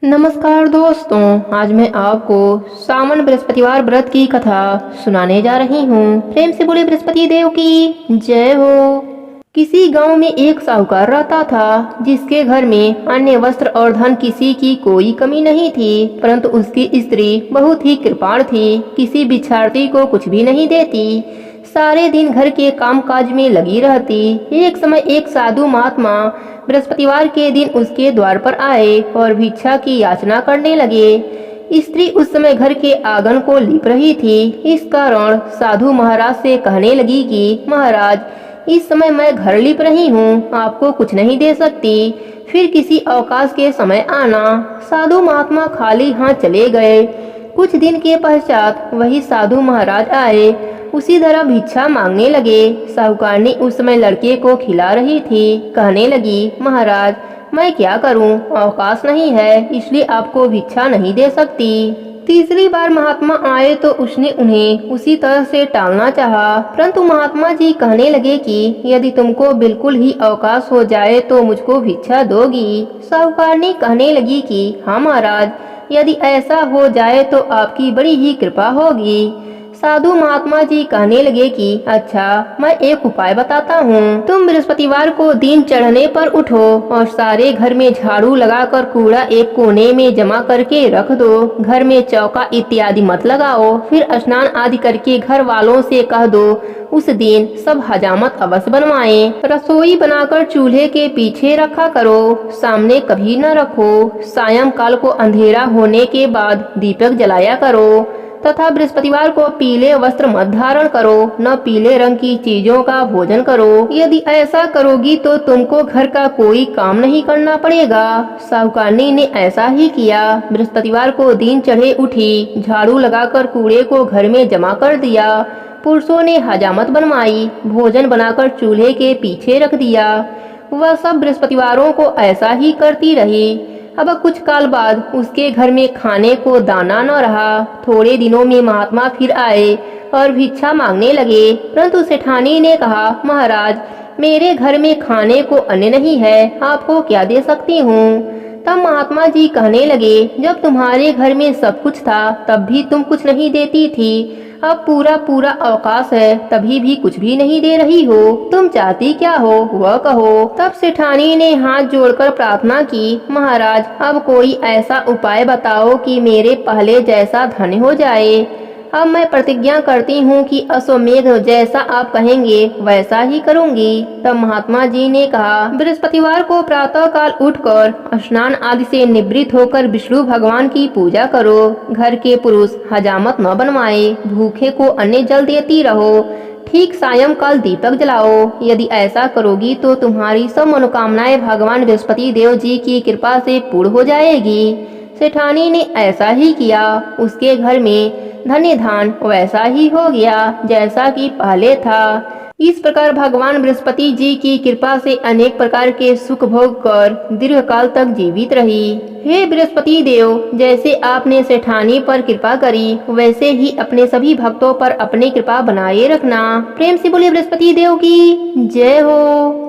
नमस्कार दोस्तों, आज मैं आपको सावन बृहस्पतिवार व्रत की कथा सुनाने जा रही हूँ। प्रेम से बोले बृहस्पति देव की जय हो। किसी गांव में एक साहूकार रहता था, जिसके घर में अन्य वस्त्र और धन किसी की कोई कमी नहीं थी, परंतु उसकी स्त्री बहुत ही कृपाण थी, किसी भिक्षार्थी को कुछ भी नहीं देती, सारे दिन घर के कामकाज में लगी रहती। एक समय एक साधु महात्मा बृहस्पतिवार के दिन उसके द्वार पर आए और भिक्षा की याचना करने लगे। स्त्री उस समय घर के आंगन को लीप रही थी। इस कारण साधु महाराज से कहने लगी कि महाराज, इस समय मैं घर लीप रही हूँ, आपको कुछ नहीं दे सकती, फिर किसी अवकाश के समय आना। साधु महात्मा खाली हाथ चले गए। कुछ दिन के पश्चात वही साधु महाराज आए, उसी तरह भिक्षा मांगने लगे। साहूकारनी उस समय लड़के को खिला रही थी, कहने लगी, महाराज मैं क्या करूं, अवकाश नहीं है, इसलिए आपको भिक्षा नहीं दे सकती। तीसरी बार महात्मा आए तो उसने उन्हें उसी तरह से टालना चाहा, परंतु महात्मा जी कहने लगे कि यदि तुमको बिल्कुल ही अवकाश हो जाए तो मुझको भिक्षा दोगी। साहूकारनी कहने लगी कि हाँ महाराज, यदि ऐसा हो जाए तो आपकी बड़ी ही कृपा होगी। साधु महात्मा जी कहने लगे कि अच्छा, मैं एक उपाय बताता हूँ। तुम बृहस्पतिवार को दिन चढ़ने पर उठो और सारे घर में झाड़ू लगाकर कूड़ा एक कोने में जमा करके रख दो। घर में चौका इत्यादि मत लगाओ। फिर स्नान आदि करके घर वालों से कह दो उस दिन सब हजामत अवश्य बनवाएं। रसोई बनाकर चूल्हे के पीछे रखा करो, सामने कभी न रखो। सायंकाल को अंधेरा होने के बाद दीपक जलाया करो तथा बृहस्पतिवार को पीले वस्त्र मत धारण करो, न पीले रंग की चीजों का भोजन करो। यदि ऐसा करोगी तो तुमको घर का कोई काम नहीं करना पड़ेगा। साहूकारनी ने ऐसा ही किया। बृहस्पतिवार को दिन चढ़े उठी, झाड़ू लगाकर कूड़े को घर में जमा कर दिया। पुरुषों ने हजामत बनवाई, भोजन बनाकर चूल्हे के पीछे रख दिया। वह सब बृहस्पतिवारों को ऐसा ही करती रही। अब कुछ काल बाद उसके घर में खाने को दाना न रहा। थोड़े दिनों में महात्मा फिर आए और भिक्षा मांगने लगे, परंतु सेठानी ने कहा, महाराज मेरे घर में खाने को अन्न नहीं है, आपको क्या दे सकती हूँ। तब महात्मा जी कहने लगे, जब तुम्हारे घर में सब कुछ था तब भी तुम कुछ नहीं देती थी, अब पूरा पूरा अवकाश है तभी भी कुछ भी नहीं दे रही हो, तुम चाहती क्या हो वह कहो। तब सेठानी ने हाथ जोड़कर प्रार्थना की, महाराज अब कोई ऐसा उपाय बताओ कि मेरे पहले जैसा धन हो जाए। अब मैं प्रतिज्ञा करती हूँ कि अश्वमेध जैसा आप कहेंगे वैसा ही करूँगी। तब महात्मा जी ने कहा, बृहस्पतिवार को प्रातः काल उठकर स्नान आदि से निवृत्त होकर विष्णु भगवान की पूजा करो। घर के पुरुष हजामत न बनवाए, भूखे को अन्न जल देती रहो। ठीक सायंकाल दीपक जलाओ। यदि ऐसा करोगी तो तुम्हारी सब मनोकामनाएं भगवान बृहस्पति देव जी की कृपा से पूर्ण हो जाएगी। सेठानी ने ऐसा ही किया। उसके घर में धन्य धान वैसा ही हो गया जैसा कि पहले था। इस प्रकार भगवान बृहस्पति जी की कृपा से अनेक प्रकार के सुख भोग कर दीर्घ काल तक जीवित रही। हे बृहस्पति देव, जैसे आपने सेठानी पर कृपा करी वैसे ही अपने सभी भक्तों पर अपनी कृपा बनाए रखना। प्रेम से बोले बृहस्पति देव की जय हो।